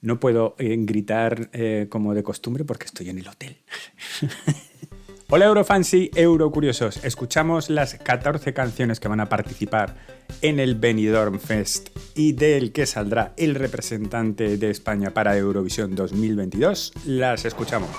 no puedo gritar como de costumbre porque estoy en el hotel. Hola Eurofans y Eurocuriosos, escuchamos las 14 canciones que van a participar en el Benidorm Fest y del que saldrá el representante de España para Eurovisión 2022. Las escuchamos.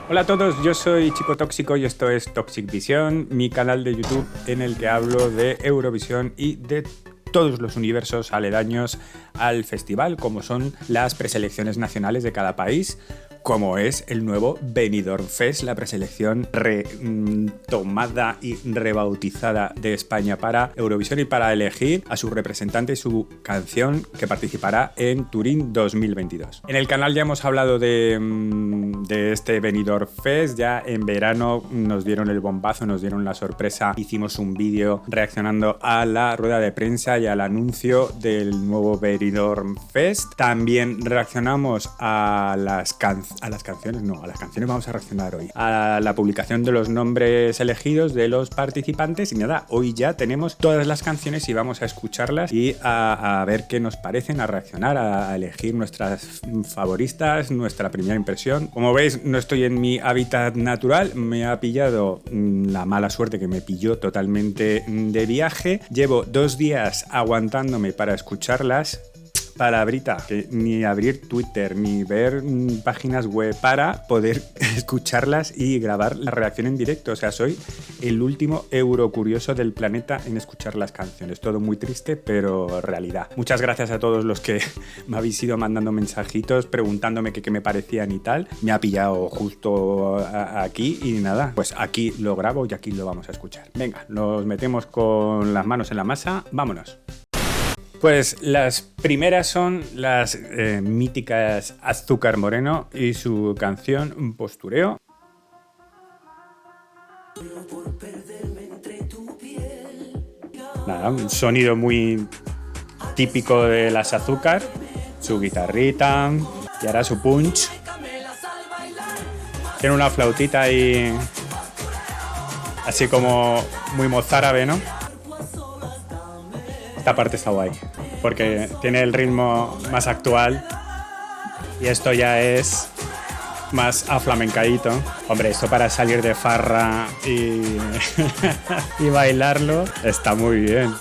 Hola a todos, yo soy Chico Tóxico y esto es Toxic Vision, mi canal de YouTube en el que hablo de Eurovisión y de todos los universos aledaños al festival, como son las preselecciones nacionales de cada país, como es el nuevo Benidorm Fest, la preselección retomada y rebautizada de España para Eurovisión y para elegir a su representante y su canción que participará en Turín 2022. En el canal ya hemos hablado de este Benidorm Fest, ya en verano nos dieron el bombazo, nos dieron la sorpresa, hicimos un vídeo reaccionando a la rueda de prensa y al anuncio del nuevo Benidorm Fest. También reaccionamos a las canciones vamos a reaccionar hoy, a la publicación de los nombres elegidos de los participantes y nada, hoy ya tenemos todas las canciones y vamos a escucharlas y a ver qué nos parecen, a reaccionar, a elegir nuestras favoritas, nuestra primera impresión. Como veis, no estoy en mi hábitat natural, me ha pillado la mala suerte que me pilló totalmente de viaje. Llevo 2 días aguantándome para escucharlas. Palabrita, que ni abrir Twitter, ni ver páginas web para poder escucharlas y grabar la reacción en directo. O sea, soy el último eurocurioso del planeta en escuchar las canciones. Todo muy triste, pero realidad. Muchas gracias a todos los que me habéis ido mandando mensajitos preguntándome qué me parecían y tal. Me ha pillado justo aquí y nada, pues aquí lo grabo y aquí lo vamos a escuchar. Venga, nos metemos con las manos en la masa. Vámonos. Pues las primeras son las míticas Azúcar Moreno y su canción Postureo. Nada, un sonido muy típico de las Azúcar, su guitarrita y ahora su punch. Tiene una flautita ahí así como muy mozárabe, ¿no? Esta parte está guay, porque tiene el ritmo más actual y esto ya es más aflamencadito. Hombre, esto para salir de farra y, y bailarlo está muy bien.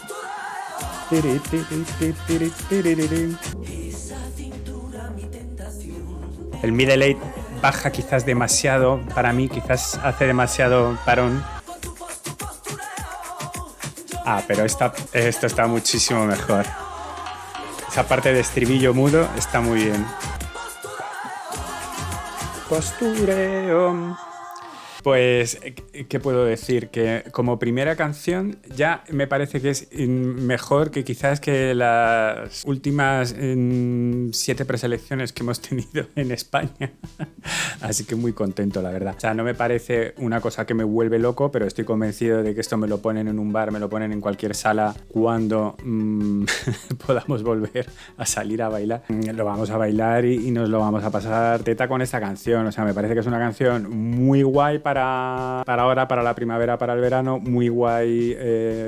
El middle eight baja quizás demasiado, para mí quizás hace demasiado parón. Pero esto está muchísimo mejor. Esa parte de estribillo mudo está muy bien. Postureo. Pues, ¿qué puedo decir? Que como primera canción ya me parece que es mejor que quizás que las últimas 7 preselecciones que hemos tenido en España. Así que muy contento, la verdad. O sea, no me parece una cosa que me vuelve loco, pero estoy convencido de que esto me lo ponen en un bar, me lo ponen en cualquier sala cuando podamos volver a salir a bailar. Lo vamos a bailar y nos lo vamos a pasar teta con esta canción. O sea, me parece que es una canción muy guay para ahora, para la primavera, para el verano, muy guay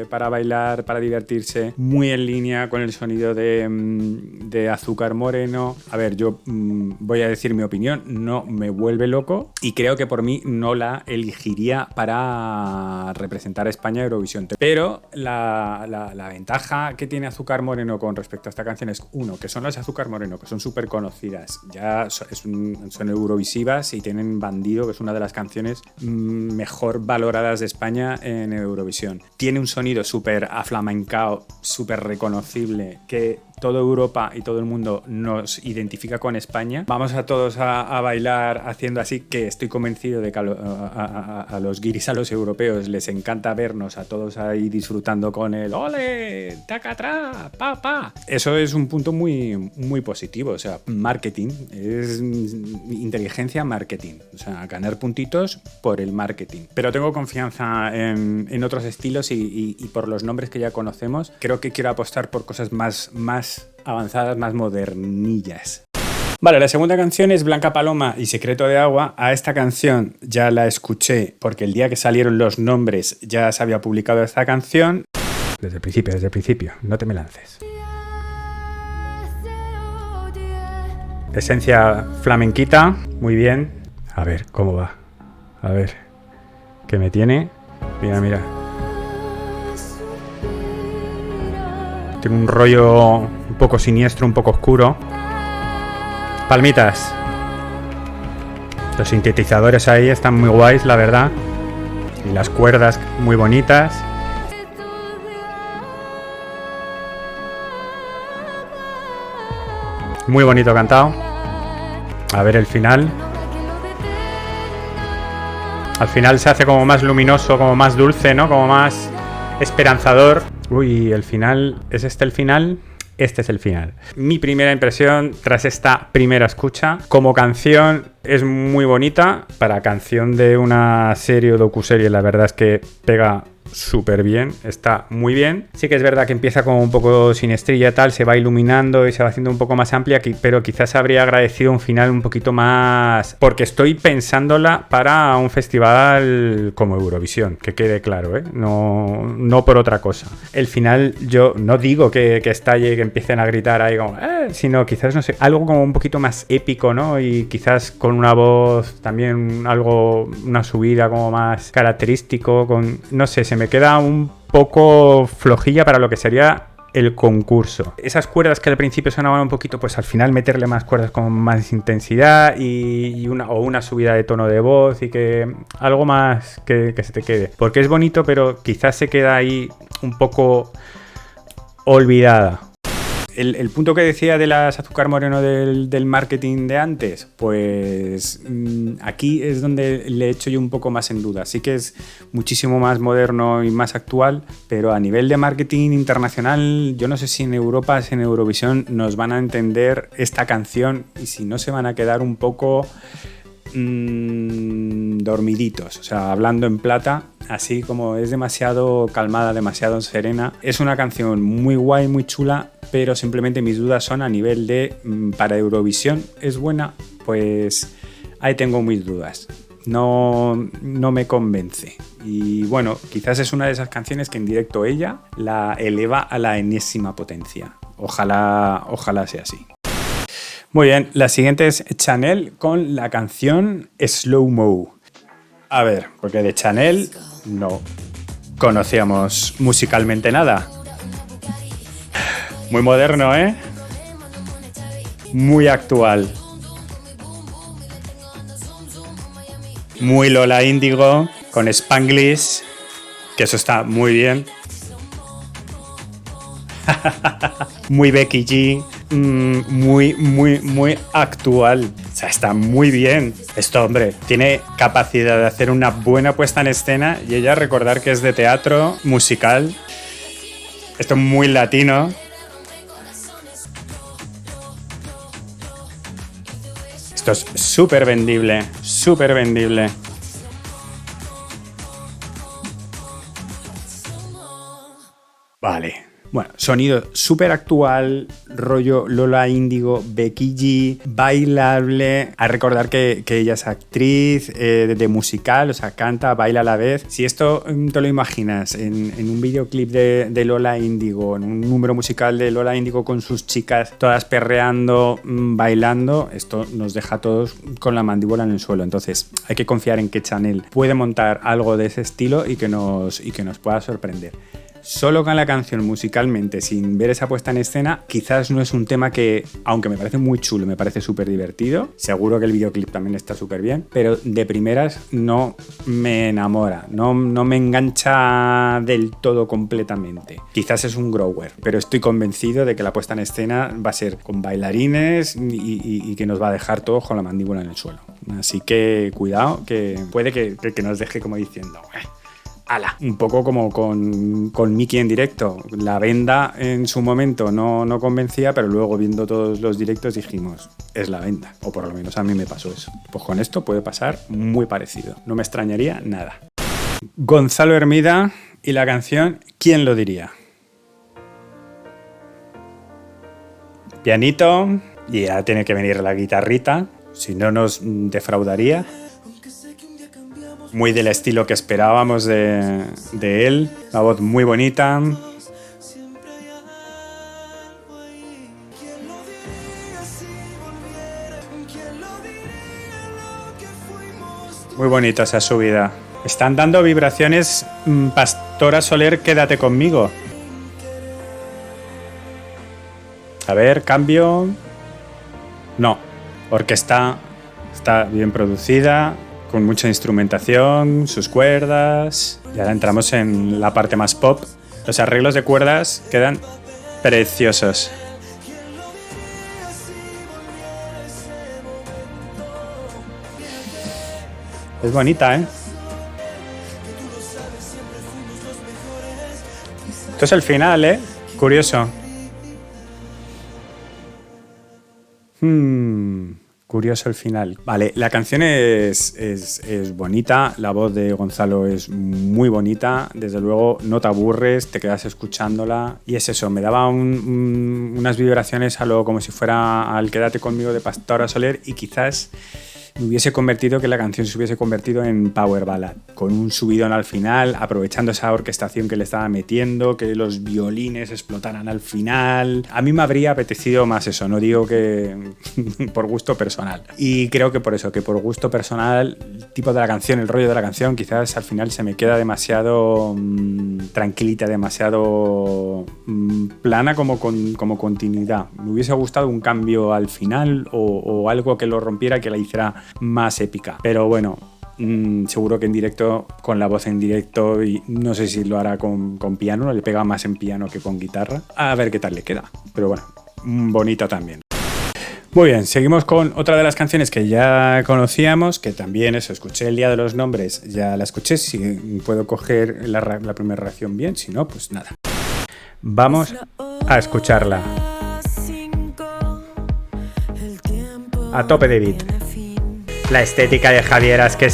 para bailar, para divertirse, muy en línea con el sonido de Azúcar Moreno. A ver, yo voy a decir mi opinión, no me vuelve loco y creo que por mí no la elegiría para representar a España en Eurovisión. Pero la ventaja que tiene Azúcar Moreno con respecto a esta canción es, uno, que son las Azúcar Moreno, que son súper conocidas, ya son eurovisivas y tienen Bandido, que es una de las canciones mejor valoradas de España en Eurovisión. Tiene un sonido súper aflamencado, súper reconocible, que toda Europa y todo el mundo nos identifica con España. Vamos a todos a bailar haciendo así, que estoy convencido de que a los guiris, a los europeos, les encanta vernos a todos ahí disfrutando con el ¡ole! ¡Tacatrá! ¡Pa, pa! Eso es un punto muy, muy positivo. O sea, marketing, es inteligencia marketing. O sea, ganar puntitos por el marketing. Pero tengo confianza en otros estilos y por los nombres que ya conocemos. Creo que quiero apostar por cosas más avanzadas, más modernillas. Vale, la segunda canción es Blanca Paloma y Secreto de Agua. A esta canción ya la escuché porque el día que salieron los nombres ya se había publicado esta canción. Desde el principio, no te me lances. Esencia flamenquita, muy bien. A ver, ¿cómo va? A ver, ¿qué me tiene? Mira, mira. Tiene un rollo un poco siniestro, un poco oscuro. Palmitas. Los sintetizadores ahí están muy guays, la verdad. Y las cuerdas muy bonitas. Muy bonito cantado. A ver el final. Al final se hace como más luminoso, como más dulce, ¿no? Como más esperanzador. Uy, el final... ¿Es este el final? Este es el final. Mi primera impresión tras esta primera escucha. Como canción es muy bonita. Para canción de una serie o docuserie, la verdad es que pega súper bien, está muy bien. Sí que es verdad que empieza como un poco siniestrilla, tal, se va iluminando y se va haciendo un poco más amplia, pero quizás habría agradecido un final un poquito más, porque estoy pensándola para un festival como Eurovisión, que quede claro, ¿eh? No por otra cosa. El final, yo no digo que estalle y que empiecen a gritar ahí como, sino quizás, no sé, algo como un poquito más épico, ¿no? Y quizás con una voz también algo, una subida como más característico, con, no sé, se me queda un poco flojilla para lo que sería el concurso. Esas cuerdas que al principio sonaban un poquito, pues al final meterle más cuerdas con más intensidad y una subida de tono de voz y que algo más que se te quede. Porque es bonito, pero quizás se queda ahí un poco olvidada. El punto que decía de las Azúcar Moreno del marketing de antes, pues aquí es donde le echo yo un poco más en duda. Sí que es muchísimo más moderno y más actual, pero a nivel de marketing internacional, yo no sé si en Europa, si en Eurovisión nos van a entender esta canción y si no se van a quedar un poco dormiditos, o sea, hablando en plata, así como es demasiado calmada, demasiado serena. Es una canción muy guay, muy chula, pero simplemente mis dudas son a nivel de para Eurovisión es buena, pues ahí tengo mis dudas. No me convence. Y bueno, quizás es una de esas canciones que en directo ella la eleva a la enésima potencia. Ojalá sea así. Muy bien, la siguiente es Chanel con la canción Slow Mo. A ver, porque de Chanel no conocíamos musicalmente nada. Muy moderno, ¿eh? Muy actual. Muy Lola Índigo con Spanglish, que eso está muy bien. Muy Becky G. Muy actual. O sea, está muy bien. Esto, hombre, tiene capacidad de hacer una buena puesta en escena y ella recordar que es de teatro musical. Esto es muy latino. Esto es súper vendible, súper vendible. Vale. Bueno, sonido súper actual, rollo Lola Índigo, Becky G, bailable. A recordar que ella es actriz de musical, o sea, canta, baila a la vez. Si esto te lo imaginas en un videoclip de Lola Índigo, en un número musical de Lola Índigo con sus chicas todas perreando, bailando, esto nos deja a todos con la mandíbula en el suelo. Entonces hay que confiar en que Chanel puede montar algo de ese estilo y que nos pueda sorprender. Solo con la canción musicalmente, sin ver esa puesta en escena, quizás no es un tema que, aunque me parece muy chulo, me parece súper divertido, seguro que el videoclip también está súper bien, pero de primeras no me enamora, no me engancha del todo completamente. Quizás es un grower, pero estoy convencido de que la puesta en escena va a ser con bailarines y que nos va a dejar todos con la mandíbula en el suelo. Así que cuidado, que puede que nos deje como diciendo... ¡Hala! Un poco como con Miki en directo. La Venda en su momento no convencía, pero luego viendo todos los directos dijimos, es La Venda. O por lo menos a mí me pasó eso. Pues con esto puede pasar muy parecido. No me extrañaría nada. Gonzalo Hermida y la canción ¿Quién lo diría? Pianito y ya tiene que venir la guitarrita, si no nos defraudaría. Muy del estilo que esperábamos de él. Una voz muy bonita. Muy bonita esa subida. Están dando vibraciones. Pastora Soler, quédate conmigo. A ver, cambio. No, porque está bien producida, con mucha instrumentación, sus cuerdas. Y ahora entramos en la parte más pop. Los arreglos de cuerdas quedan preciosos. Es bonita, ¿eh? Esto es el final, ¿eh? Curioso. Curioso el final. Vale, la canción es bonita, la voz de Gonzalo es muy bonita, desde luego no te aburres, te quedas escuchándola y es eso, me daba unas vibraciones a lo como si fuera al Quédate conmigo de Pastora Soler y quizás me hubiese convertido, que la canción se hubiese convertido en power ballad, con un subidón al final, aprovechando esa orquestación que le estaba metiendo, que los violines explotaran al final. A mí me habría apetecido más eso, no digo que por gusto personal. Y creo que por eso, que por gusto personal, el tipo de la canción, el rollo de la canción, quizás al final se me queda demasiado tranquilita, demasiado plana como continuidad. Me hubiese gustado un cambio al final o algo que lo rompiera, que la hiciera más épica, pero bueno, seguro que en directo, con la voz en directo, y no sé si lo hará con piano, le pega más en piano que con guitarra, a ver qué tal le queda, pero bueno, bonita también. Muy bien, seguimos con otra de las canciones que ya conocíamos, que también eso, escuché el Día de los Nombres, ya la escuché, si puedo coger la primera reacción bien, si no, pues nada. Vamos a escucharla. A tope de beat. La estética de Javiera es que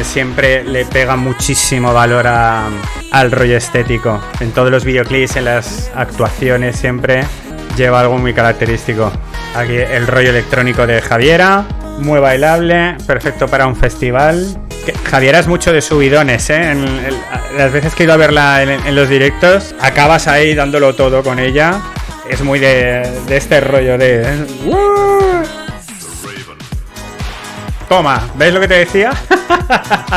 siempre le pega muchísimo valor al rollo estético. En todos los videoclips, en las actuaciones, siempre lleva algo muy característico. Aquí el rollo electrónico de Javiera, muy bailable, perfecto para un festival. Javiera es mucho de subidones, ¿eh? Las veces que he ido a verla en los directos, acabas ahí dándolo todo con ella. Es muy de este rollo de... Toma, ¿ves lo que te decía?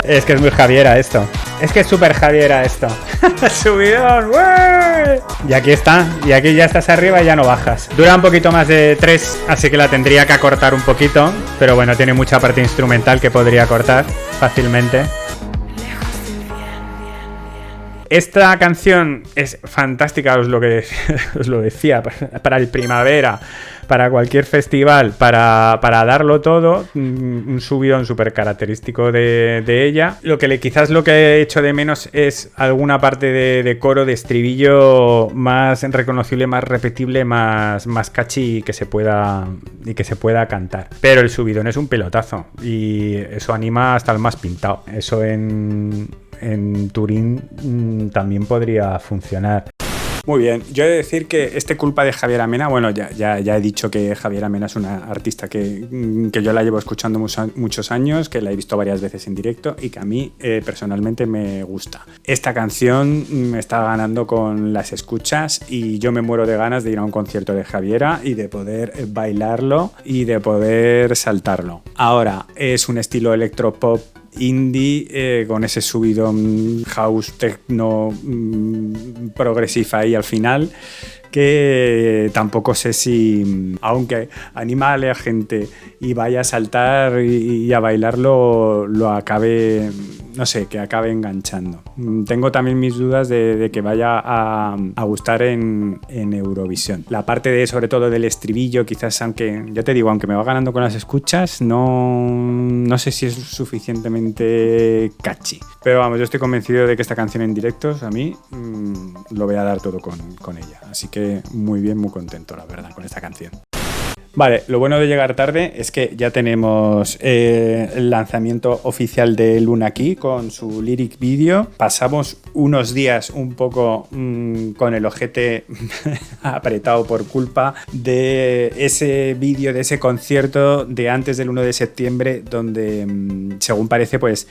Es que es muy Javiera esto. Es que es súper Javiera esto. Subidón, ¡wey! Y aquí está. Y aquí ya estás arriba y ya no bajas. Dura un poquito más de 3, así que la tendría que acortar un poquito. Pero bueno, tiene mucha parte instrumental que podría cortar fácilmente. Esta canción es fantástica, os lo decía, para el primavera, para cualquier festival, para darlo todo, un subidón súper característico de ella. Quizás lo que he hecho de menos es alguna parte de coro, de estribillo más reconocible, más repetible, más catchy y que se pueda cantar. Pero el subidón es un pelotazo y eso anima hasta el más pintado. Eso en Turín también podría funcionar. Muy bien, yo he de decir que culpa de Javiera Mena, bueno, ya he dicho que Javiera Mena es una artista que yo la llevo escuchando muchos años, que la he visto varias veces en directo y que a mí personalmente me gusta. Esta canción me está ganando con las escuchas y yo me muero de ganas de ir a un concierto de Javiera y de poder bailarlo y de poder saltarlo. Ahora, es un estilo electropop indie con ese subidón house techno progresivo ahí al final, que tampoco sé si, aunque anima a la gente y vaya a saltar y a bailarlo, lo acabe, no sé, que acabe enganchando. Tengo también mis dudas de que vaya a gustar en Eurovisión. La parte sobre todo del estribillo, quizás, aunque ya te digo, aunque me va ganando con las escuchas, no sé si es suficientemente catchy. Pero vamos, yo estoy convencido de que esta canción en directos, a mí, lo voy a dar todo con ella. Así que muy bien, muy contento, la verdad, con esta canción. Vale, lo bueno de llegar tarde es que ya tenemos el lanzamiento oficial de Luna Key con su lyric video. Pasamos unos días un poco con el ojete apretado por culpa de ese vídeo, de ese concierto de antes del 1 de septiembre, donde, según parece, pues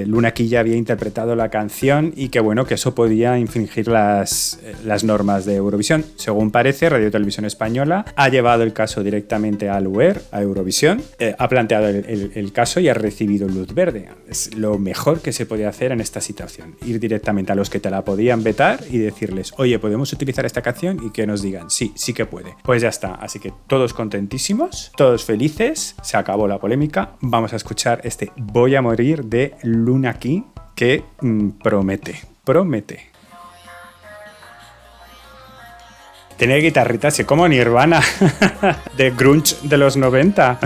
Luna Key ya había interpretado la canción y que bueno, que eso podía infringir las normas de Eurovisión. Según parece, Radio Televisión Española ha llevado el caso directamente al UER, a Eurovisión, ha planteado el caso y ha recibido luz verde. Es lo mejor que se podía hacer en esta situación. Ir directamente a los que te la podían vetar y decirles, oye, ¿podemos utilizar esta canción? Y que nos digan, sí, sí que puede. Pues ya está. Así que todos contentísimos, todos felices. Se acabó la polémica. Vamos a escuchar este Voy a morir de Luna Key que promete. Tiene guitarritas así como Nirvana de grunge de los 90.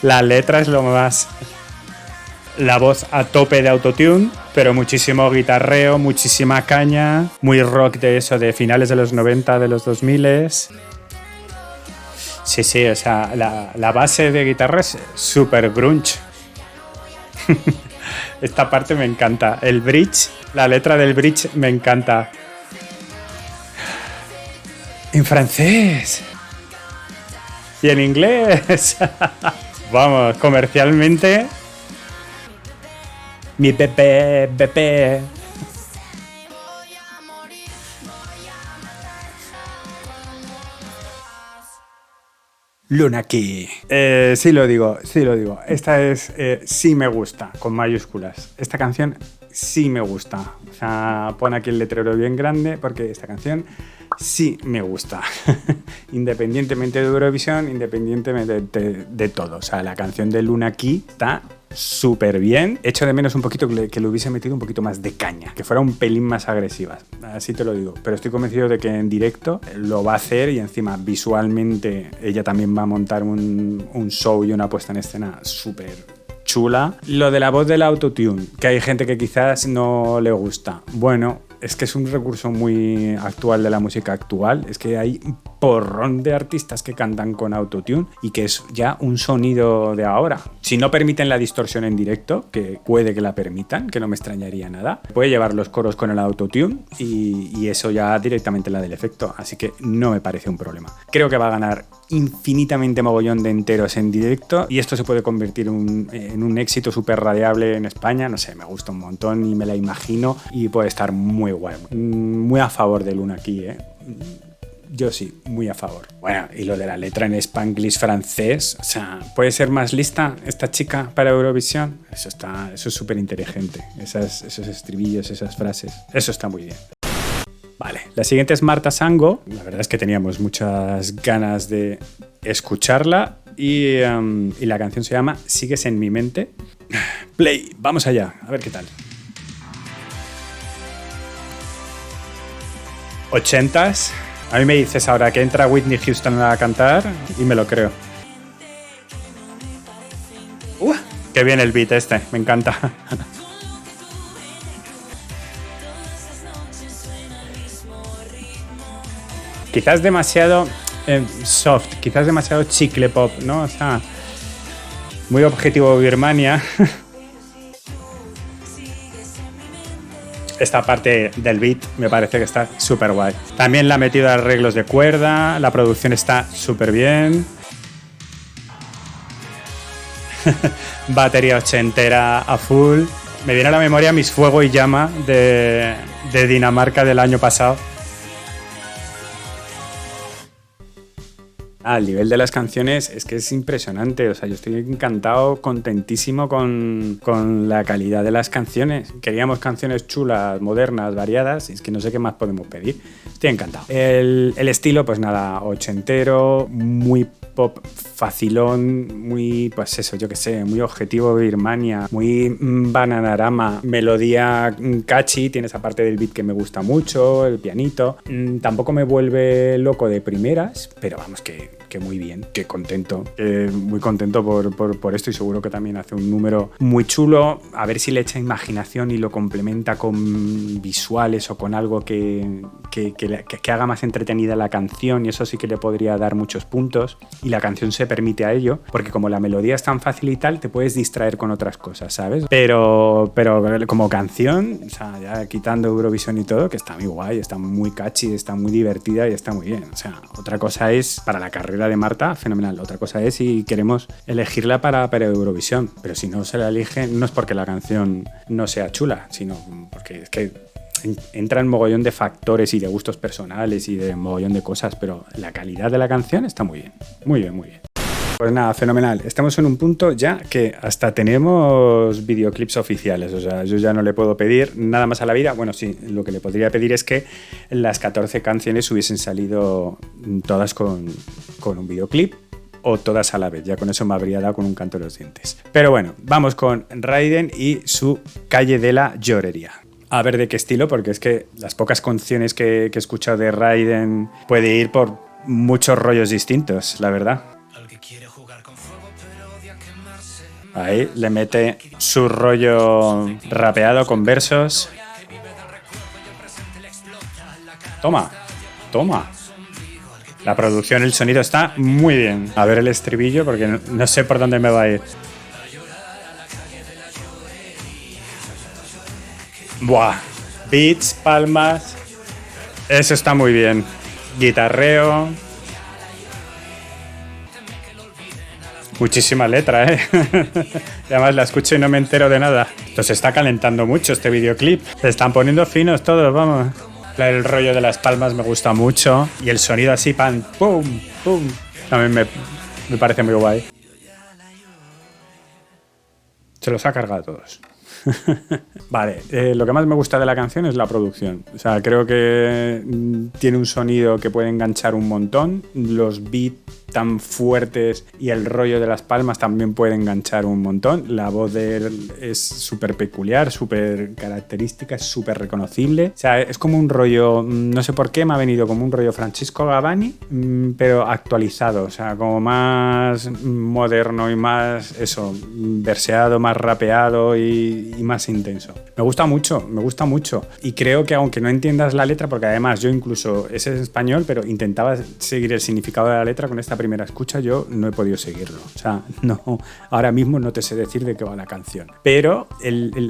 La letra es lo más. La voz a tope de autotune, pero muchísimo guitarreo, muchísima caña, muy rock de eso, de finales de los 90, de los 2000. Sí, o sea, la base de guitarra es súper grunge. Esta parte me encanta. El bridge, la letra del bridge me encanta. En francés. Y en inglés. Vamos, comercialmente. Mi bebé. Luna Key. Sí lo digo. Esta es sí me gusta, con mayúsculas. Esta canción sí me gusta. O sea, pon aquí el letrero bien grande porque esta canción sí me gusta. Independientemente de Eurovisión, independientemente de todo. O sea, la canción de Luna Key está súper bien. Echo de menos un poquito que le hubiese metido un poquito más de caña, que fuera un pelín más agresiva, así te lo digo, pero estoy convencido de que en directo lo va a hacer y encima visualmente ella también va a montar un show y una puesta en escena súper chula. Lo de la voz del autotune, que hay gente que quizás no le gusta, bueno, es que es un recurso muy actual de la música actual. Es que hay un porrón de artistas que cantan con autotune y que es ya un sonido de ahora. Si no permiten la distorsión en directo, que puede que la permitan, que no me extrañaría nada, puede llevar los coros con el autotune y eso ya directamente la del efecto. Así que no me parece un problema. Creo que va a ganar infinitamente mogollón de enteros en directo y esto se puede convertir en un éxito súper radiable en España. No sé, me gusta un montón y me la imagino y puede estar muy guay. Muy a favor de Luna Key, ¿eh? Yo sí, muy a favor. Bueno, y lo de la letra en spanglish francés, o sea, ¿puede ser más lista esta chica para Eurovisión? Eso es súper inteligente. Esos estribillos, esas frases, eso está muy bien. Vale, la siguiente es Marta Sango. La verdad es que teníamos muchas ganas de escucharla y la canción se llama Sigues en mi mente. Play, vamos allá, a ver qué tal. 80s. A mí me dices ahora que entra Whitney Houston a cantar y me lo creo. Qué bien el beat este, me encanta. Quizás demasiado soft, quizás demasiado chicle pop, ¿no? O sea, muy objetivo Birmania. Esta parte del beat me parece que está súper guay. También la ha metido arreglos de cuerda, la producción está súper bien. Batería ochentera a full. Me viene a la memoria Mis Fuego y Llama de Dinamarca del año pasado. El nivel de las canciones es que es impresionante, o sea, yo estoy encantado, contentísimo con la calidad de las canciones. Queríamos canciones chulas, modernas, variadas, y es que no sé qué más podemos pedir. Estoy encantado. El estilo, pues nada, ochentero, muy pop facilón, muy, pues eso, yo qué sé, muy objetivo Birmania, muy Bananarama, melodía catchy, tiene esa parte del beat que me gusta mucho, el pianito. Tampoco me vuelve loco de primeras, pero vamos, que muy bien, que contento, muy contento por esto y seguro que también hace un número muy chulo. A ver si le echa imaginación y lo complementa con visuales o con algo que haga más entretenida la canción y eso sí que le podría dar muchos puntos y la canción se permite a ello porque como la melodía es tan fácil y tal te puedes distraer con otras cosas, ¿sabes? Pero como canción, o sea, ya quitando Eurovisión y todo, que está muy guay, está muy catchy, está muy divertida y está muy bien. O sea, otra cosa es para la carrera de Marta, fenomenal. Otra cosa es si queremos elegirla para Eurovisión, pero si no se la eligen no es porque la canción no sea chula, sino porque es que entran mogollón de factores y de gustos personales y de mogollón de cosas, pero la calidad de la canción está muy bien. Muy bien, muy bien. Pues nada, fenomenal. Estamos en un punto ya que hasta tenemos videoclips oficiales. O sea, yo ya no le puedo pedir nada más a la vida. Bueno, sí, lo que le podría pedir es que las 14 canciones hubiesen salido todas con un videoclip o todas a la vez. Ya con eso me habría dado con un canto de los dientes. Pero bueno, vamos con Raiden y su Calle de la Llorería. A ver de qué estilo, porque es que las pocas canciones que he escuchado de Raiden puede ir por muchos rollos distintos, la verdad. Ahí le mete su rollo rapeado con versos. Toma, toma. La producción, el sonido está muy bien. A ver el estribillo porque no sé por dónde me va a ir. Buah. Beats, palmas. Eso está muy bien. Guitarreo. Muchísima letra, ¿eh? Y además la escucho y no me entero de nada. Esto se está calentando mucho este videoclip. Se están poniendo finos todos, vamos. El rollo de las palmas me gusta mucho. Y el sonido así, pan, pum, pum. También me parece muy guay. Se los ha cargado a todos. Vale, lo que más me gusta de la canción es la producción. O sea, creo que tiene un sonido que puede enganchar un montón. Los beats tan fuertes y el rollo de las palmas también puede enganchar un montón. La voz de él es súper peculiar, súper característica, es súper reconocible. O sea, es como un rollo, no sé por qué me ha venido como un rollo Francesco Gabbani, pero actualizado. O sea, como más moderno y más, eso, verseado, más rapeado y más intenso. Me gusta mucho, me gusta mucho. Y creo que aunque no entiendas la letra, porque además yo incluso, ese es en español, pero intentaba seguir el significado de la letra con esta primera escucha, yo no he podido seguirlo. O sea, no, ahora mismo no te sé decir de qué va la canción. Pero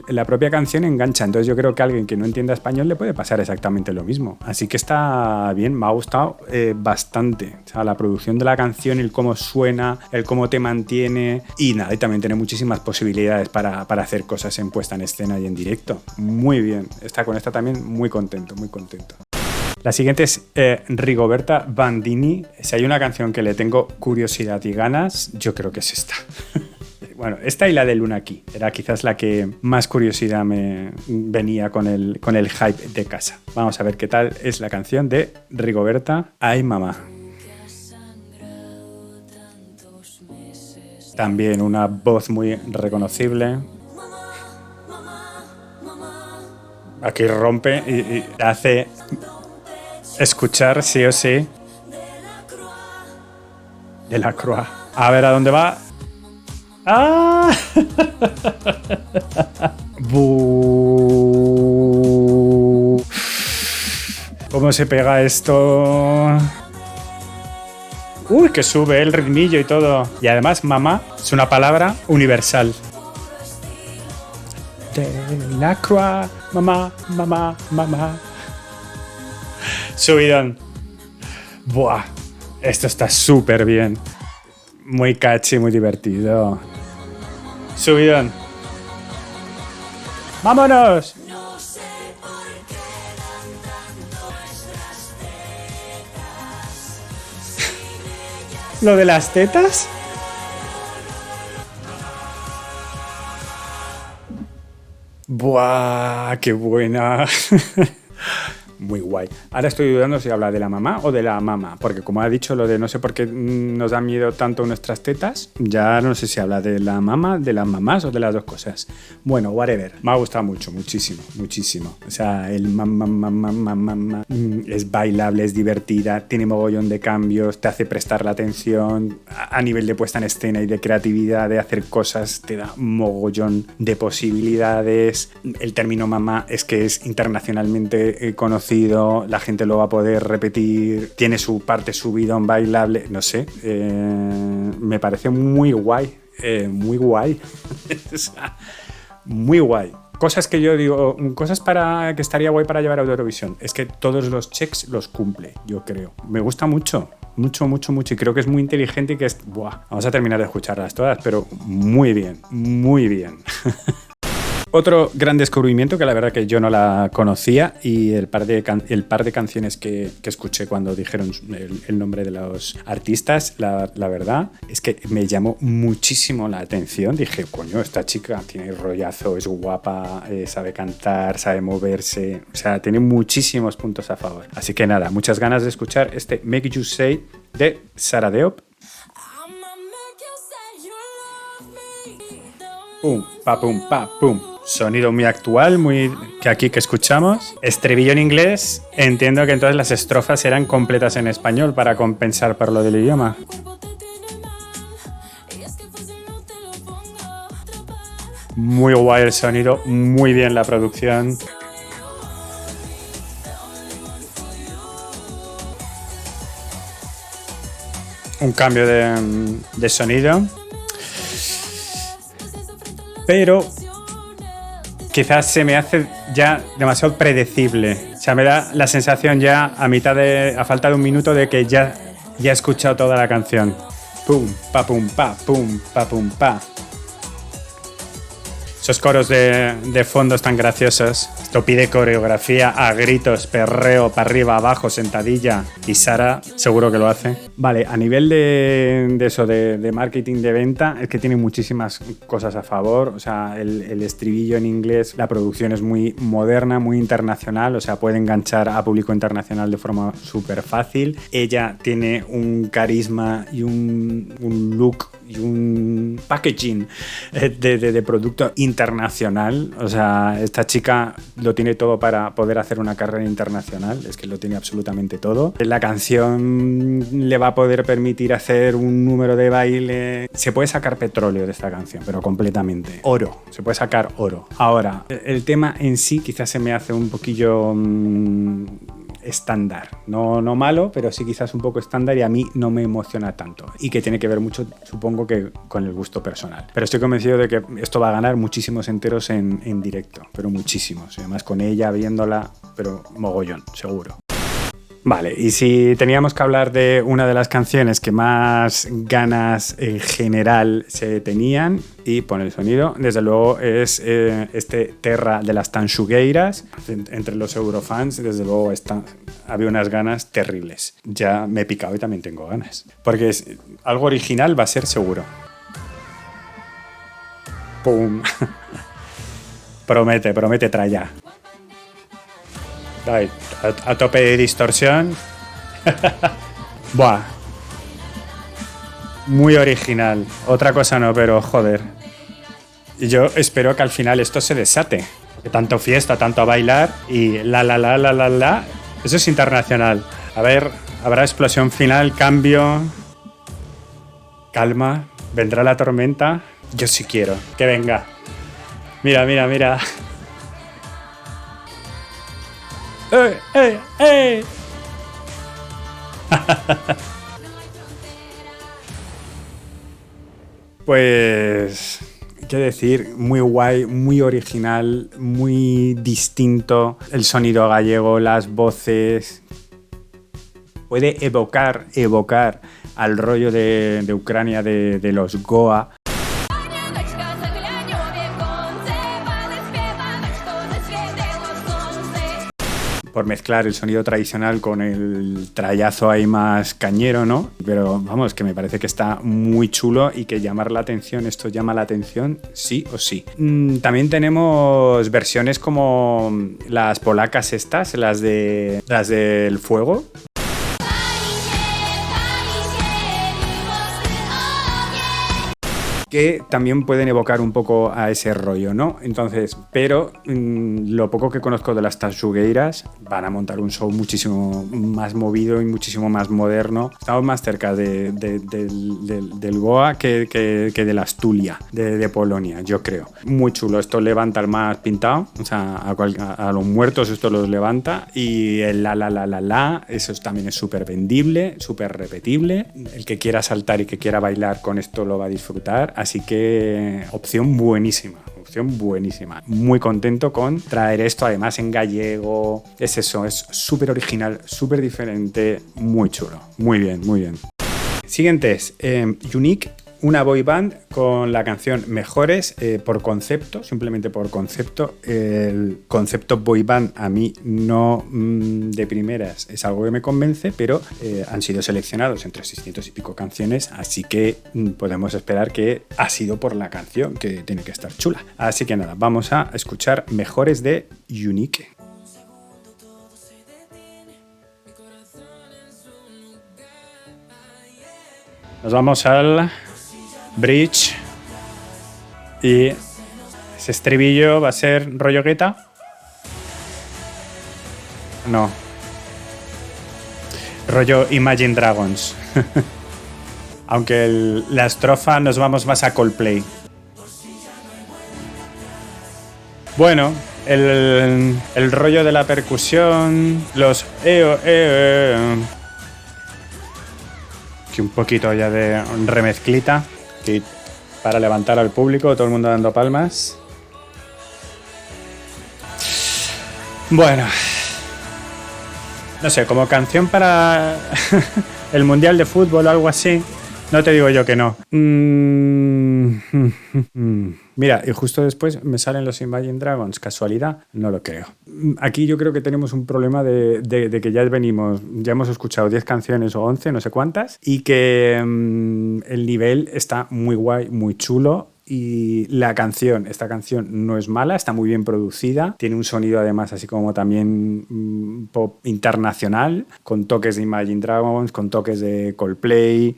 la propia canción engancha. Entonces yo creo que a alguien que no entienda español le puede pasar exactamente lo mismo. Así que está bien, me ha gustado bastante. O sea, la producción de la canción, el cómo suena, el cómo te mantiene y nada, y también tiene muchísimas posibilidades para hacer cosas en puesta en escena y en directo. Muy bien. Con esta también muy contento, muy contento. La siguiente es Rigoberta Bandini. Si hay una canción que le tengo curiosidad y ganas, yo creo que es esta. Bueno, esta y la de Luna Key. Era quizás la que más curiosidad me venía con el hype de casa. Vamos a ver qué tal es la canción de Rigoberta. Ay, mamá. También una voz muy reconocible. Aquí rompe y hace escuchar sí o sí de la Croix. A ver a dónde va. ¡Ah! ¿Cómo se pega esto? Uy, que sube el ritmillo y todo. Y además, mamá es una palabra universal. De la Croix, mamá, mamá, mamá. Subidón. Buah, esto está súper bien. Muy catchy, muy divertido. Subidón. ¡Vámonos! ¿Lo de las tetas? ¡Buah! ¡Qué buena! Muy guay. Ahora estoy dudando si habla de la mamá o de la mama, porque como ha dicho lo de no sé por qué nos da miedo tanto nuestras tetas, ya no sé si habla de la mama, de las mamás o de las dos cosas. Bueno, whatever. Me ha gustado mucho, muchísimo, muchísimo. O sea, el mamá es bailable, es divertida, tiene mogollón de cambios, te hace prestar la atención a nivel de puesta en escena y de creatividad, de hacer cosas, te da mogollón de posibilidades. El término mamá es que es internacionalmente conocido. La gente lo va a poder repetir, tiene su parte subidón bailable, no sé, me parece muy guay, muy guay. O sea, muy guay. Cosas que yo digo, cosas para que estaría guay para llevar a Eurovisión, es que todos los checks los cumple, yo creo. Me gusta mucho, mucho, mucho, mucho, y creo que es muy inteligente y que es, buah, vamos a terminar de escucharlas todas, pero muy bien, muy bien. Otro gran descubrimiento que la verdad que yo no la conocía, y el par de canciones que escuché cuando dijeron el nombre de los artistas, la verdad es que me llamó muchísimo la atención. Dije, coño, esta chica tiene rollazo, es guapa, sabe cantar, sabe moverse, o sea, tiene muchísimos puntos a favor. Así que nada, muchas ganas de escuchar este Make You Say de Sara Diop. Pum, pa, pum, pa, pum. Sonido muy actual, muy que aquí que escuchamos. Estribillo en inglés. Entiendo que entonces las estrofas eran completas en español para compensar por lo del idioma. Muy guay el sonido, muy bien la producción. Un cambio de sonido. Pero quizás se me hace ya demasiado predecible. O sea, me da la sensación ya a falta de un minuto de que ya he escuchado toda la canción. Pum, pa, pum, pa, pum, pa, pum, pa. Esos coros de fondos tan graciosos. Esto pide coreografía a gritos, perreo, para arriba, abajo, sentadilla. Y Sara seguro que lo hace. Vale, a nivel de eso, de marketing, de venta, es que tiene muchísimas cosas a favor. O sea, el estribillo en inglés, la producción es muy moderna, muy internacional. O sea, puede enganchar a público internacional de forma súper fácil. Ella tiene un carisma y un look y un packaging de producto internacional. O sea, esta chica lo tiene todo para poder hacer una carrera internacional. Es que lo tiene absolutamente todo. La canción le va a poder permitir hacer un número de baile. Se puede sacar petróleo de esta canción, pero completamente. Oro. Se puede sacar oro. Ahora, el tema en sí quizás se me hace un poquillo estándar, no malo, pero sí quizás un poco estándar, y a mí no me emociona tanto, y que tiene que ver mucho, supongo, que con el gusto personal, pero estoy convencido de que esto va a ganar muchísimos enteros en directo, pero muchísimos, y además con ella viéndola, pero mogollón, seguro. Vale, y si teníamos que hablar de una de las canciones que más ganas en general se tenían, y pone el sonido, desde luego es este Terra de las Tanxugueiras. Entre los eurofans, desde luego había unas ganas terribles. Ya me he picado y también tengo ganas, porque algo original va a ser seguro. ¡Pum! Promete tralla. A tope de distorsión. Buah. Muy original. Otra cosa no, pero joder. Y yo espero que al final esto se desate. Porque tanto fiesta, tanto a bailar y la. Eso es internacional. A ver, habrá explosión final, cambio. Calma. Vendrá la tormenta. Yo sí quiero. Que venga. Mira. ¡Eh! Pues, qué decir, muy guay, muy original, muy distinto. El sonido gallego, las voces. Puede evocar al rollo de Ucrania, de los Goa. Por mezclar el sonido tradicional con el trayazo ahí más cañero, ¿no? Pero vamos, que me parece que está muy chulo y que esto llama la atención sí o sí. También tenemos versiones como las polacas estas, las del fuego. Que también pueden evocar un poco a ese rollo, ¿no? Entonces, pero lo poco que conozco de las Tanxugueiras, van a montar un show muchísimo más movido y muchísimo más moderno. Estamos más cerca del Goa que de la Astulia, de Polonia, yo creo. Muy chulo, esto levanta al más pintado, o sea, a los muertos esto los levanta, y el la, eso también es súper vendible, súper repetible. El que quiera saltar y que quiera bailar con esto lo va a disfrutar. Así que opción buenísima. Muy contento con traer esto, además en gallego. Es eso, es súper original, súper diferente, muy chulo. Muy bien. Siguientes, Unique una boy band con la canción Mejores por concepto, simplemente por concepto. El concepto boy band a mí no de primeras es algo que me convence, pero han sido seleccionados entre 600 y pico canciones, así que podemos esperar que ha sido por la canción, que tiene que estar chula. Así que nada, vamos a escuchar Mejores de Unique. Nos vamos al bridge y ese estribillo va a ser rollo gueta. No. Rollo Imagine Dragons. Aunque la estrofa nos vamos más a Coldplay. Bueno, el rollo de la percusión, los que un poquito ya de remezclita que para levantar al público, todo el mundo dando palmas. Bueno, no sé, como canción para el Mundial de Fútbol o algo así, no te digo yo que no. Mira, y justo después me salen los Imagine Dragons. ¿Casualidad? No lo creo. Aquí yo creo que tenemos un problema de que ya hemos escuchado 10 canciones o 11, no sé cuántas, y que el nivel está muy guay, muy chulo. Y esta canción no es mala, está muy bien producida, tiene un sonido además así como también pop internacional, con toques de Imagine Dragons, con toques de Coldplay.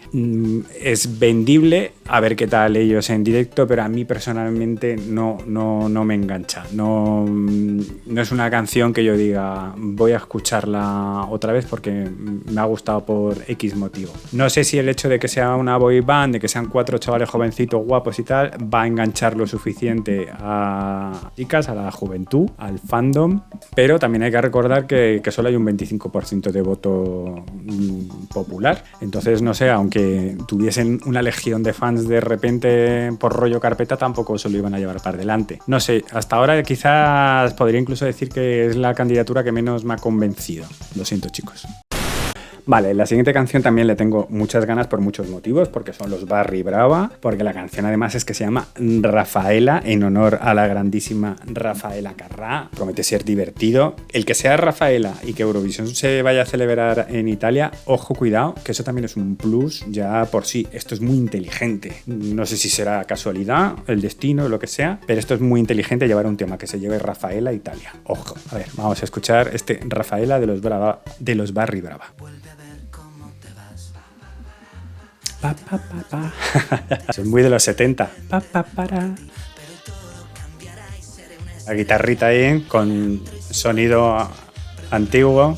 Es vendible, a ver qué tal ellos en directo, pero a mí personalmente no me engancha. No es una canción que yo diga voy a escucharla otra vez porque me ha gustado por X motivo. No sé si el hecho de que sea una boy band, de que sean 4 chavales jovencitos guapos y tal, va a enganchar lo suficiente a chicas, a la juventud, al fandom, pero también hay que recordar que solo hay un 25% de voto popular. Entonces, no sé, aunque tuviesen una legión de fans de repente por rollo carpeta, tampoco se lo iban a llevar para adelante. No sé, hasta ahora quizás podría incluso decir que es la candidatura que menos me ha convencido. Lo siento, chicos. Vale, la siguiente canción también le tengo muchas ganas por muchos motivos, porque son los Barry Brava, porque la canción además es que se llama Rafaela, en honor a la grandísima Rafaela Carrà. Promete ser divertido. El que sea Rafaela y que Eurovisión se vaya a celebrar en Italia, ojo, cuidado, que eso también es un plus ya por sí. Esto es muy inteligente. No sé si será casualidad, el destino, lo que sea, pero esto es muy inteligente, llevar un tema que se lleve Rafaela a Italia. Ojo, a ver, vamos a escuchar este Rafaela de los Barry Brava. Pa, pa, pa, pa. Son muy de los 70. Pa, pa, para. La guitarrita ahí con sonido antiguo.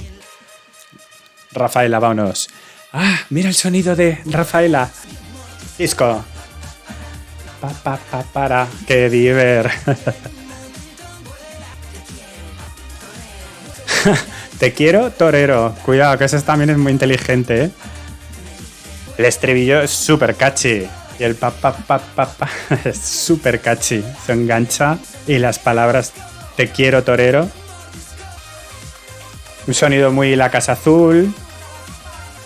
Rafaela, vámonos. Ah, mira el sonido de Rafaela. Disco. Pa, pa, pa, para. Qué diver. Te quiero, torero. Cuidado, que eso también es muy inteligente, ¿eh? El estribillo es súper catchy y el pa pa pa pa pa es súper catchy, se engancha, y las palabras te quiero torero, un sonido muy La Casa Azul,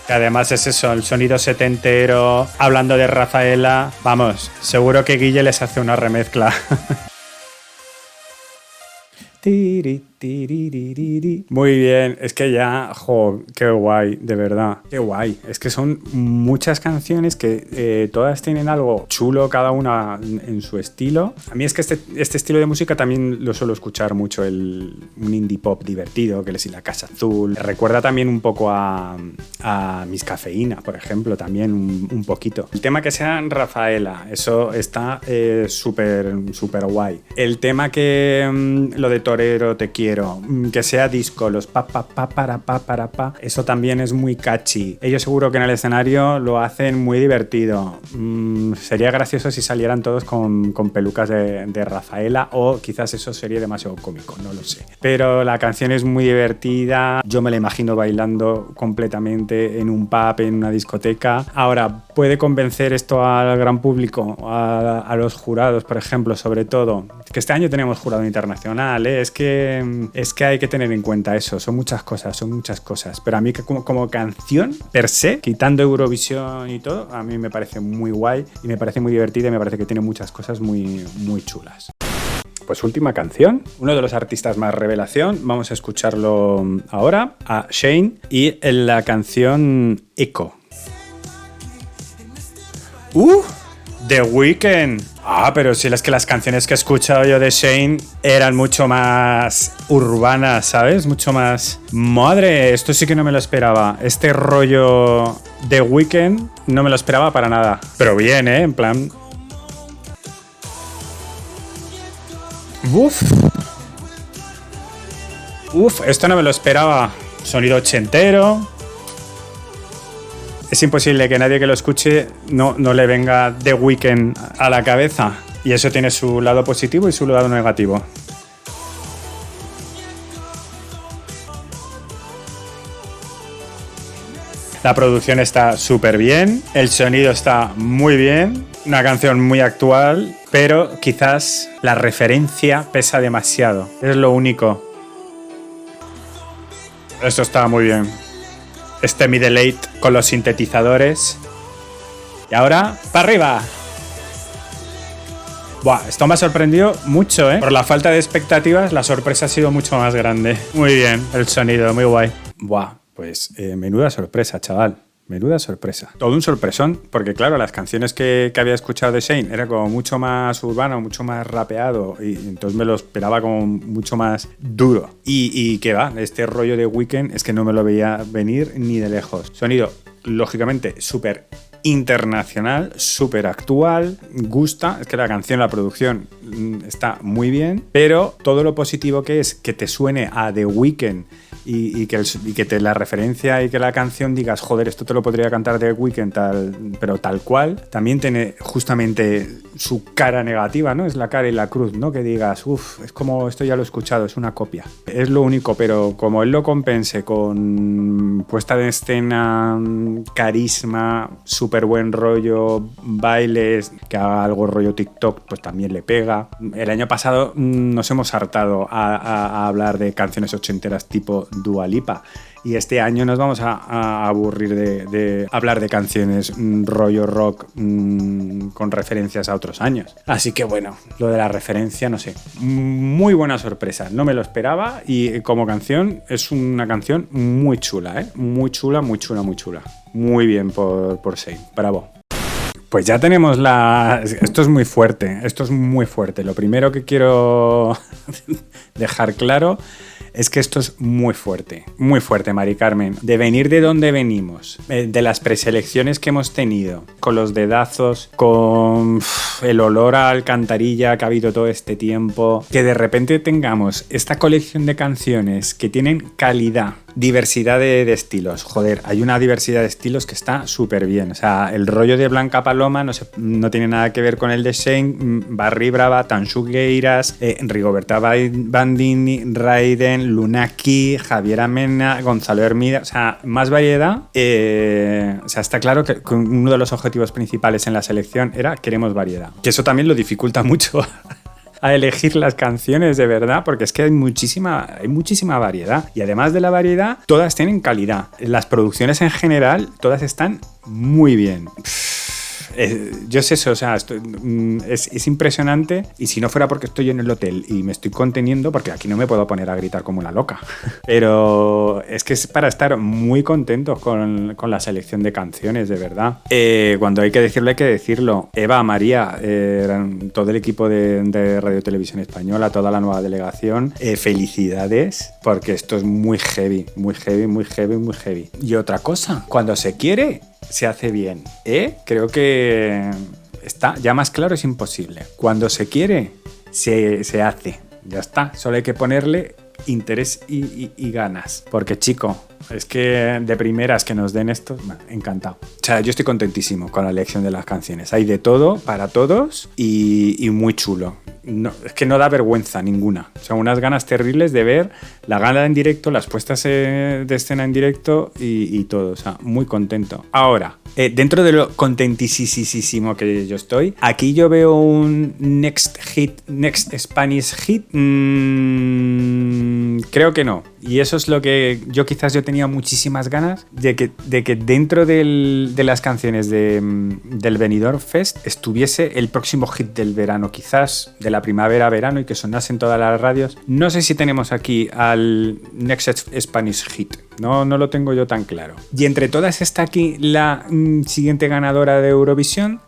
que además es eso, el sonido setentero, hablando de Rafaela. Vamos, seguro que Guille les hace una remezcla. Muy bien, es que ya, qué guay, de verdad, qué guay. Es que son muchas canciones que todas tienen algo chulo, cada una en su estilo. A mí es que este estilo de música también lo suelo escuchar mucho, un indie pop divertido, que es La Casa Azul. Me recuerda también un poco a Miss Cafeína, por ejemplo, también un poquito. El tema que sea Rafaela, eso está súper guay. El tema que lo de torero, te quiero, que sea disco, los pa pa pa para pa, eso también es muy catchy. Ellos seguro que en el escenario lo hacen muy divertido. Sería gracioso si salieran todos con pelucas de Rafaela, o quizás eso sería demasiado cómico, no lo sé. Pero la canción es muy divertida, yo me la imagino bailando completamente en un pub, en una discoteca. Ahora, ¿puede convencer esto al gran público, a los jurados, por ejemplo, sobre todo? Que este año tenemos jurado internacional, ¿eh? Es que es que hay que tener en cuenta eso. Son muchas cosas. Pero a mí como canción, per se, quitando Eurovisión y todo, a mí me parece muy guay y me parece muy divertida y me parece que tiene muchas cosas muy, muy chulas. Pues última canción, uno de los artistas más revelación, vamos a escucharlo ahora, a Shane, y en la canción Echo. The Weeknd. Pero si es que las canciones que he escuchado yo de Shane eran mucho más urbanas, ¿sabes? Mucho más... Madre, esto sí que no me lo esperaba. Este rollo The Weeknd no me lo esperaba para nada. Pero bien, en plan... Esto no me lo esperaba. Sonido ochentero. Es imposible que nadie que lo escuche no le venga The Weeknd a la cabeza. Y eso tiene su lado positivo y su lado negativo. La producción está súper bien, el sonido está muy bien, una canción muy actual, pero quizás la referencia pesa demasiado. Es lo único. Esto está muy bien. Este middle eight con los sintetizadores. Y ahora, ¡para arriba! Esto me ha sorprendido mucho, ¿eh? Por la falta de expectativas, la sorpresa ha sido mucho más grande. Muy bien, el sonido, muy guay. Pues menuda sorpresa, chaval. Menuda sorpresa. Todo un sorpresón, porque claro, las canciones que había escuchado de Shane era como mucho más urbano, mucho más rapeado, y entonces me lo esperaba como mucho más duro. Y que va, este rollo de Weeknd es que no me lo veía venir ni de lejos. Sonido, lógicamente, súper internacional, súper actual, gusta, es que la canción, la producción está muy bien, pero todo lo positivo que es que te suene a The Weeknd y que te la referencia y que la canción digas, joder, esto te lo podría cantar The Weeknd pero tal cual, también tiene justamente su cara negativa, ¿no? Es la cara y la cruz, ¿no? Que digas, es como esto ya lo he escuchado, es una copia. Es lo único, pero como él lo compense con puesta de escena, carisma, súper buen rollo, bailes, que haga algo rollo TikTok, pues también le pega. El año pasado nos hemos hartado a hablar de canciones ochenteras tipo Dua Lipa. Y este año nos vamos a aburrir de hablar de canciones rollo rock con referencias a otros años. Así que bueno, lo de la referencia, no sé. Muy buena sorpresa, no me lo esperaba y como canción es una canción muy chula, ¿eh? Muy chula, muy chula, muy chula. Muy bien por Shane, bravo. Pues ya tenemos Esto es muy fuerte, Lo primero que quiero dejar claro es que esto es muy fuerte, Mari Carmen. De venir de donde venimos, de las preselecciones que hemos tenido, con los dedazos, con el olor a alcantarilla que ha habido todo este tiempo, que de repente tengamos esta colección de canciones que tienen calidad, diversidad de estilos. Joder, hay una diversidad de estilos que está súper bien. O sea, el rollo de Blanca Paloma no tiene nada que ver con el de Shane, Barry Brava, Tansu Gueiras, Rigoberta Bandini, Raiden, Lunaki, Javier Amena, Gonzalo Hermida. O sea, más variedad. O sea, está claro que uno de los objetivos principales en la selección era queremos variedad. Que eso también lo dificulta mucho a elegir las canciones de verdad, porque es que hay muchísima variedad. Y además de la variedad, todas tienen calidad. Las producciones en general, todas están muy bien. Yo sé eso, o sea, es impresionante, y si no fuera porque estoy en el hotel y me estoy conteniendo, porque aquí no me puedo poner a gritar como una loca, pero es que es para estar muy contentos con la selección de canciones, de verdad. Cuando hay que decirlo, hay que decirlo. Eva, María, todo el equipo de Radio Televisión Española, toda la nueva delegación, felicidades, porque esto es muy heavy, muy heavy, muy heavy, muy heavy. Y otra cosa, cuando se quiere, se hace bien, Creo que está ya más claro, es imposible. Cuando se quiere, se hace. Ya está, solo hay que ponerle interés y ganas. Porque, chico, es que de primeras que nos den esto, encantado. O sea, yo estoy contentísimo con la elección de las canciones. Hay de todo, para todos y muy chulo. No, es que no da vergüenza ninguna. O sea, unas ganas terribles de ver la gala en directo, las puestas de escena en directo y todo. O sea, muy contento. Ahora, dentro de lo contentísimo que yo estoy, aquí yo veo un Next Spanish Hit creo que no. Y eso es lo que yo tenía muchísimas ganas de que dentro de las canciones del Benidorm Fest estuviese el próximo hit del verano, quizás de la primavera-verano, y que sonase en todas las radios. No sé si tenemos aquí al Next Spanish Hit. No lo tengo yo tan claro. Y entre todas está aquí la siguiente ganadora de Eurovisión.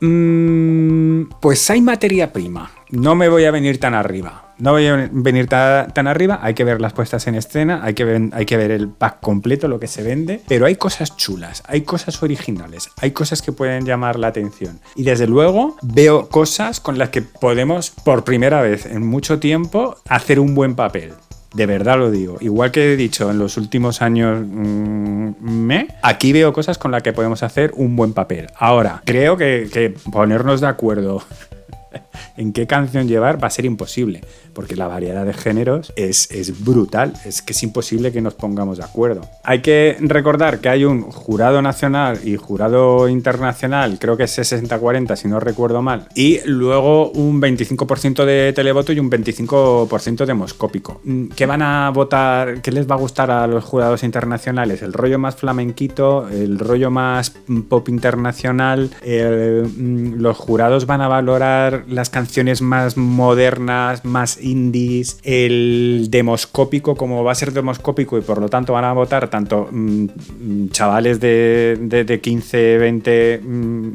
Pues hay materia prima. No me voy a venir tan arriba. No voy a venir tan arriba. Hay que ver las puestas en escena. Hay que ver el pack completo, lo que se vende. Pero hay cosas chulas. Hay cosas originales. Hay cosas que pueden llamar la atención. Y desde luego veo cosas con las que podemos, por primera vez en mucho tiempo, hacer un buen papel. De verdad lo digo. Igual que he dicho en los últimos años, aquí veo cosas con las que podemos hacer un buen papel. Ahora, creo que ponernos de acuerdo en qué canción llevar va a ser imposible, porque la variedad de géneros es brutal. Es que es imposible que nos pongamos de acuerdo. Hay que recordar que hay un jurado nacional y jurado internacional, creo que es 60-40 si no recuerdo mal, y luego un 25% de televoto y un 25% demoscópico. ¿Qué van a votar? ¿Qué les va a gustar a los jurados internacionales? ¿El rollo más flamenquito? ¿El rollo más pop internacional? Los jurados van a valorar las canciones más modernas, más indies. El demoscópico, como va a ser demoscópico y por lo tanto van a votar tanto chavales de 15, 20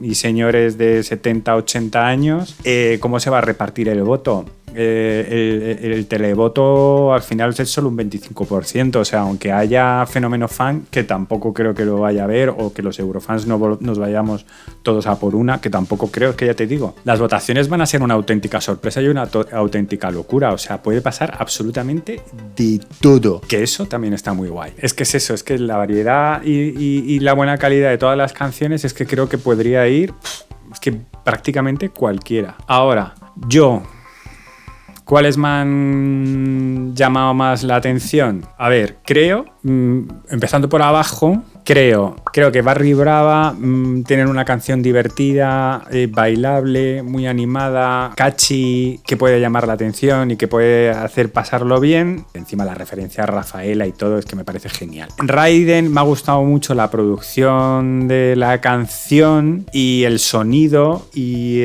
y señores de 70, 80 años, ¿cómo se va a repartir el voto? El televoto al final es solo un 25%, o sea, aunque haya fenómeno fan, que tampoco creo que lo vaya a ver, o que los eurofans no nos vayamos todos a por una, que tampoco creo, es que ya te digo, las votaciones van a ser una auténtica sorpresa y una auténtica locura, o sea, puede pasar absolutamente de todo, que eso también está muy guay. Es que es eso, es que la variedad y la buena calidad de todas las canciones es que creo que podría ir, es que prácticamente cualquiera. Ahora, ¿cuáles me han llamado más la atención? A ver, creo, empezando por abajo, creo que Barry Brava tienen una canción divertida, bailable, muy animada, catchy, que puede llamar la atención y que puede hacer pasarlo bien. Encima la referencia a Rafaela y todo es que me parece genial. Raiden, me ha gustado mucho la producción de la canción y el sonido y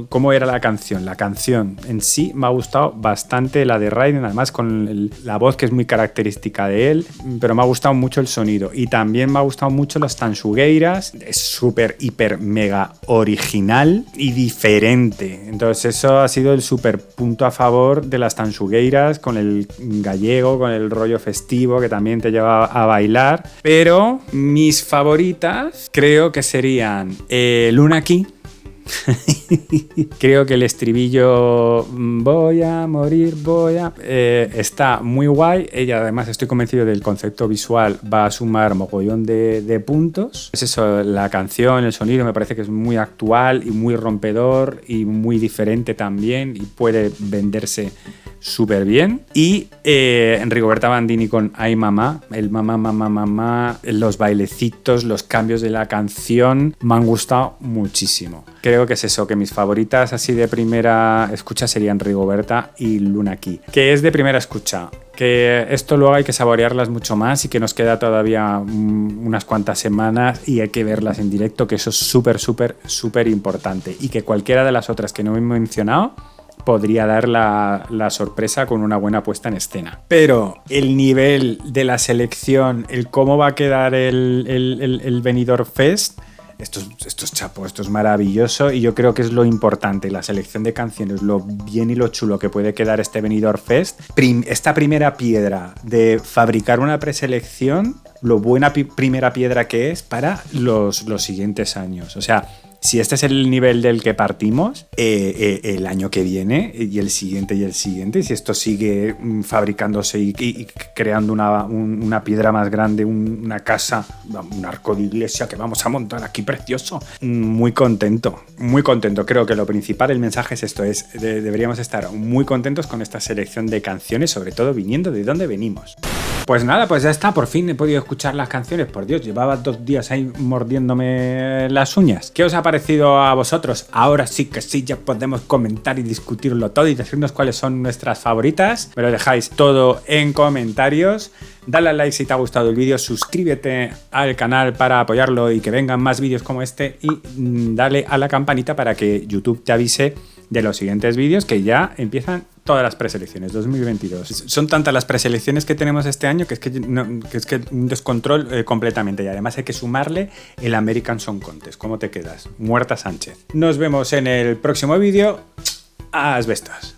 cómo era la canción. La canción en sí me ha gustado bastante, la de Raiden, además con la voz que es muy característica de él, pero me ha gustado mucho el sonido. Y también me ha gustado mucho las Tansugueiras, es súper, hiper, mega original y diferente. Entonces eso ha sido el súper punto a favor de las Tansugueiras, con el gallego, con el rollo festivo que también te lleva a bailar. Pero mis favoritas creo que serían Luna Key. Creo que el estribillo voy a morir, está muy guay. Ella además estoy convencido del concepto visual va a sumar mogollón de puntos. Es eso, la canción, el sonido me parece que es muy actual y muy rompedor y muy diferente también y puede venderse súper bien. Y Rigoberta Bandini con Ay Mamá, el mamá, los bailecitos, los cambios de la canción me han gustado muchísimo. Creo que es eso, que mis favoritas así de primera escucha serían Rigoberta y Luna Key, que es de primera escucha. Que esto luego hay que saborearlas mucho más y que nos queda todavía unas cuantas semanas y hay que verlas en directo, que eso es súper, súper, súper importante. Y que cualquiera de las otras que no he mencionado podría dar la sorpresa con una buena puesta en escena. Pero el nivel de la selección, el cómo va a quedar el Benidorm Fest, esto es chapo, esto es maravilloso y yo creo que es lo importante, la selección de canciones, lo bien y lo chulo que puede quedar este Benidorm Fest. Esta primera piedra de fabricar una preselección, lo buena primera piedra que es para los siguientes años. O sea, si este es el nivel del que partimos, el año que viene y el siguiente, si esto sigue fabricándose y creando una piedra más grande, una casa, un arco de iglesia que vamos a montar aquí precioso, muy contento. Creo que lo principal, el mensaje es esto, deberíamos estar muy contentos con esta selección de canciones, sobre todo viniendo de dónde venimos. Pues nada, pues ya está, por fin he podido escuchar las canciones. Por Dios, llevaba 2 días ahí mordiéndome las uñas. ¿Qué os ha parecido a vosotros? Ahora sí que sí, ya podemos comentar y discutirlo todo y decirnos cuáles son nuestras favoritas. Me lo dejáis todo en comentarios. Dale al like si te ha gustado el vídeo, suscríbete al canal para apoyarlo y que vengan más vídeos como este y dale a la campanita para que YouTube te avise de los siguientes vídeos, que ya empiezan todas las preselecciones 2022. Son tantas las preselecciones que tenemos este año que es que un descontrol completamente, y además hay que sumarle el American Song Contest. ¿Cómo te quedas? Muerta Sánchez. Nos vemos en el próximo vídeo. Asbestos.